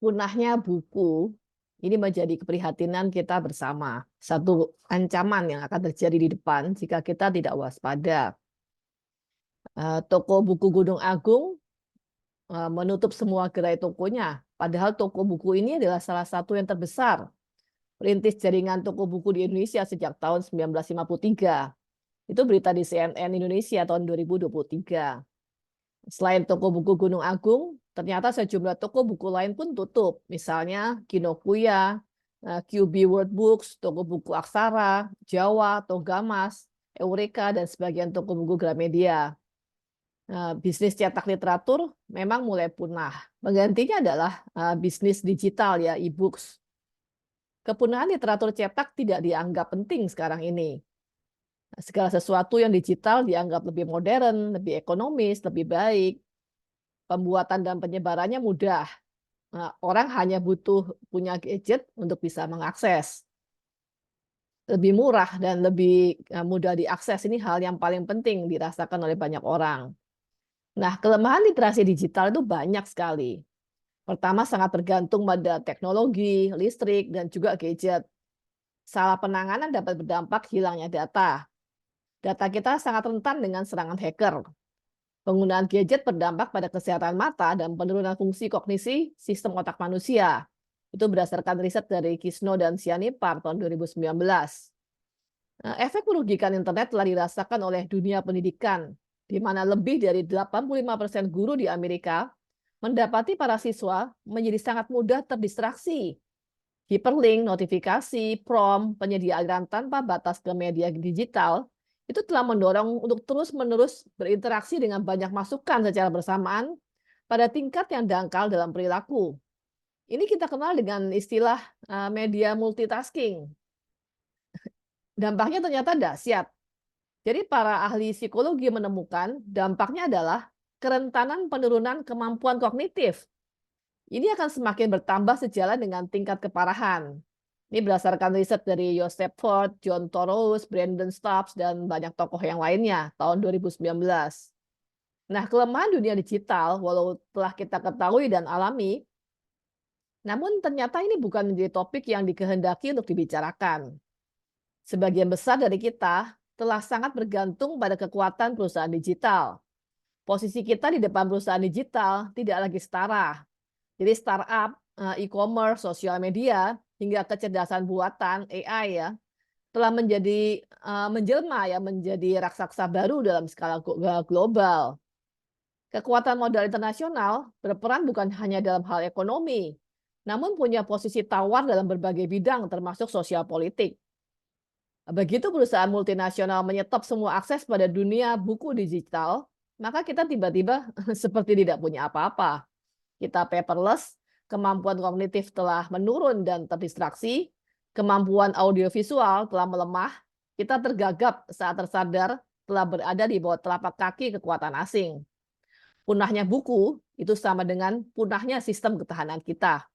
Punahnya buku ini menjadi keprihatinan kita bersama. Satu ancaman yang akan terjadi di depan jika kita tidak waspada. Toko buku Gunung Agung menutup semua gerai tokonya. Padahal toko buku ini adalah salah satu yang terbesar. Perintis jaringan toko buku di Indonesia sejak tahun 1953. Itu berita di CNN Indonesia tahun 2023. Selain toko buku Gunung Agung, ternyata sejumlah toko buku lain pun tutup. Misalnya Kinokuniya, QB World Books, toko buku Aksara, Jawa, Togamas, Eureka, dan sebagian toko buku Gramedia. Bisnis cetak literatur memang mulai punah. Penggantinya adalah bisnis digital ya, e-books. Kepunahan literatur cetak tidak dianggap penting sekarang ini. Segala sesuatu yang digital dianggap lebih modern, lebih ekonomis, lebih baik. Pembuatan dan penyebarannya mudah. Orang hanya butuh punya gadget untuk bisa mengakses. Lebih murah dan lebih mudah diakses, ini hal yang paling penting dirasakan oleh banyak orang. Nah, kelemahan literasi digital itu banyak sekali. Pertama, sangat tergantung pada teknologi, listrik, dan juga gadget. Salah penanganan dapat berdampak hilangnya data. Data kita sangat rentan dengan serangan hacker. Penggunaan gadget berdampak pada kesehatan mata dan penurunan fungsi kognisi sistem otak manusia. Itu berdasarkan riset dari Kisno dan Sianipar tahun 2019. Efek merugikan internet telah dirasakan oleh dunia pendidikan, di mana lebih dari 85% guru di Amerika mendapati para siswa menjadi sangat mudah terdistraksi. Hiperlink, notifikasi, prompt, penyedia aliran tanpa batas ke media digital itu telah mendorong untuk terus-menerus berinteraksi dengan banyak masukan secara bersamaan pada tingkat yang dangkal dalam perilaku. Ini kita kenal dengan istilah media multitasking. Dampaknya ternyata dahsyat. Jadi para ahli psikologi menemukan dampaknya adalah kerentanan penurunan kemampuan kognitif. Ini akan semakin bertambah sejalan dengan tingkat keparahan. Ini berdasarkan riset dari Joseph Ford, John Torous, Brandon Stubbs, dan banyak tokoh yang lainnya tahun 2019. Nah, kelemahan dunia digital, walau telah kita ketahui dan alami, namun ternyata ini bukan menjadi topik yang dikehendaki untuk dibicarakan. Sebagian besar dari kita telah sangat bergantung pada kekuatan perusahaan digital. Posisi kita di depan perusahaan digital tidak lagi setara. Jadi startup, e-commerce, sosial media, hingga kecerdasan buatan AI ya telah menjadi menjelma ya menjadi raksasa baru dalam skala global. Kekuatan modal internasional berperan bukan hanya dalam hal ekonomi, namun punya posisi tawar dalam berbagai bidang termasuk sosial politik. Begitu perusahaan multinasional menyetop semua akses pada dunia buku digital, maka kita tiba-tiba seperti tidak punya apa-apa. Kita paperless, kemampuan kognitif telah menurun dan terdistraksi, kemampuan audiovisual telah melemah, kita tergagap saat tersadar telah berada di bawah telapak kaki kekuatan asing. Punahnya buku itu sama dengan punahnya sistem ketahanan kita.